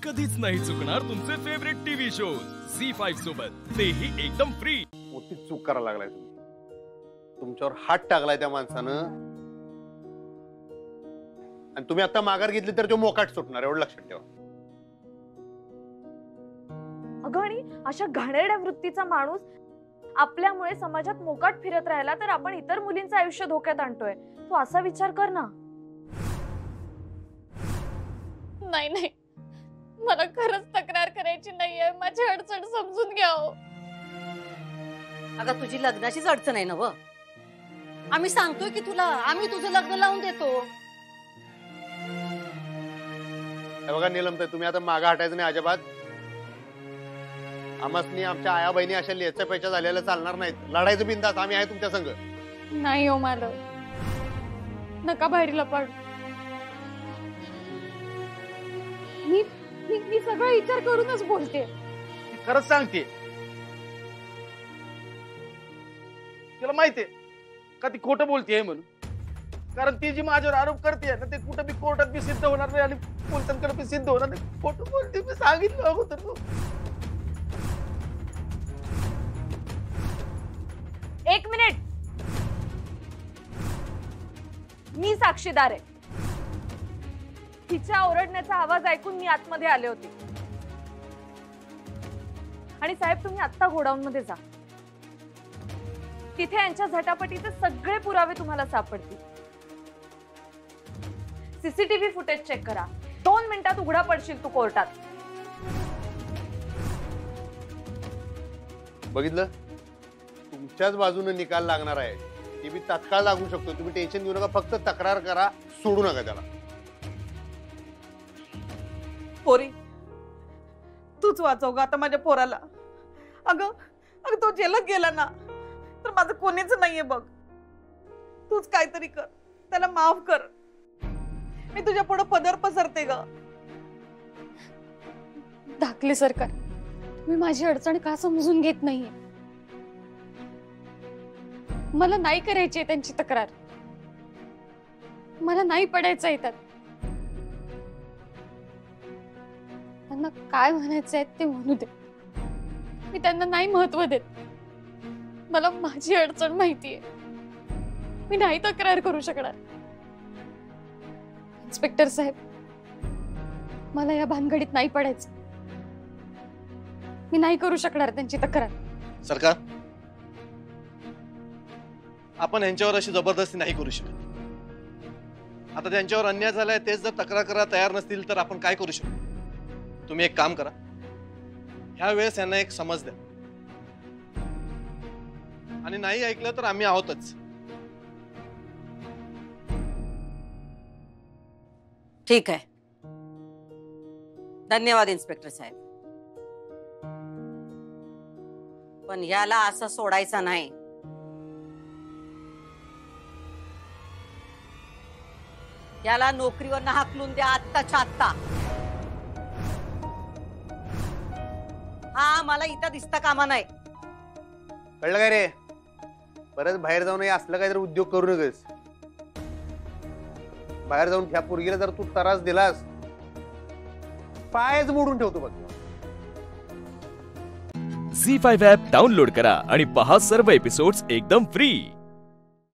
कधीच नाही चुकणार तुमचे फेवरेट टीव्ही शोज झी5 सोबत, तेही एकदम फ्री। मोठी चूक करायला लागलाय तुम्ही, तुमच्यावर हात टाकलाय त्या माणसानं आणि तुम्ही आता माघार घेतली तर तो मोकाट सुटणार, एवढं लक्षात ठेवा। अगं आणि अशा घाणेरड्या वृत्तीचा माणूस आपल्यामुळे समाजात मोकाट फिरत राहिला तर आपण इतर मुलींचं आयुष्य धोक्यात आणतोय। तू असा विचार कर ना। नाही नाही, मला खरंच तक्रार करायची नाहीये, माझी अडचण समजून घ्या हो। अगं तुझी लग्नाचीच अडचण आहे ना व, आम्ही सांगतोय की तुला, आम्ही तुझं लग्न लावून देतो। हे बघा नीलमताई, तुम्ही आता मागे हटायचं नाही अजिबात। आम्हासनी आमच्या आया बहिणी अशा लेच्या पैच्या झालेल्या चालणार नाहीत, लढायचं बिंदास, आम्ही आहे तुमच्या संग। नाही हो मालक, नका बाहेरीला पड। मी सगळं विचार करूनच बोलते। खरंच सांगते, तिला माहितीये का ती खोटं बोलतेय म्हणून, कारण ती जी माझ्यावर आरोप करते ना ते कुठं बी कोर्टात बी सिद्ध होणार नाही आणि पोलिसांकडे बी सिद्ध होणार नाही। खोटं बोलते, मी सांगितलं अगोदर। एक मिनिट, मी साक्षीदार आहे। तिच्या ओरडण्याचा आवाज ऐकून मी आतमध्ये आले होते आणि साहेब तुम्ही आत्ता गोडाऊन मध्ये जा, तिथे यांच्या झटापटीचे सगळे पुरावे तुम्हाला सापडतील। सीसीटीव्ही फुटेज चेक करा, 2 मिनिटात उघडा पडशील तू कोर्टात। बघितलं, तुमच्याच बाजूने निकाल लागणार आहे, ती बी तात्काळ लागू शकतो। तुम्ही टेन्शन घेऊ नका, फक्त तक्रार करा, सोडू नका त्याला। पोरी, तूच वाचव ग आता माझ्या पोराला। अगं अगं तो जेलात गेला ना तर माझं कोणीच नाहीये बघ, तूच काहीतरी कर, त्याला माफ कर। मी तुझ्या पुढे पदर पसरते ग। धाकले सरकार, मी माझी अडचण का समजून घेत नाहीये? मला नाही करायची त्यांची तक्रार, मला नाही पडायचं येतात। त्यांना काय म्हणायचंय ते म्हणू दे, मी त्यांना नाही महत्व देत। मला माझी अडचण माहितीये, मी नाही तक्रार करू शकणार। इन्स्पेक्टर साहेब, मला या भानगडीत नाही पडायचं, मी नाही करू शकणार त्यांची तक्रार। सरकार, आपण यांच्यावर अशी जबरदस्ती नाही करू शकत। आता त्यांच्यावर अन्याय झालाय, तेच जर तक्रार करायला तयार नसतील तर आपण काय करू शकतो? तुम्ही एक काम करा, ह्या वेळेस यांना एक समज द्या, आणि नाही ऐकलं तर आम्ही आहोतच। ठीक आहे, धन्यवाद इन्स्पेक्टर साहेब, पण याला असं सोडायचं नाही। याला नोकरीवर हाकलून द्या आत्ताच्या आत्ता। हा मला इथं दिसता कामा नाही, कळलं काय रे? परत बाहेर जाऊन असलं काहीतरी उद्योग करू नकोस। बाहेर जाऊन ह्या पोरगीला जर तू त्रास दिलास, पायच मोडून ठेवतो बघ। झी5 ॲप डाउनलोड करा आणि पहा सर्व एपिसोड्स एकदम फ्री।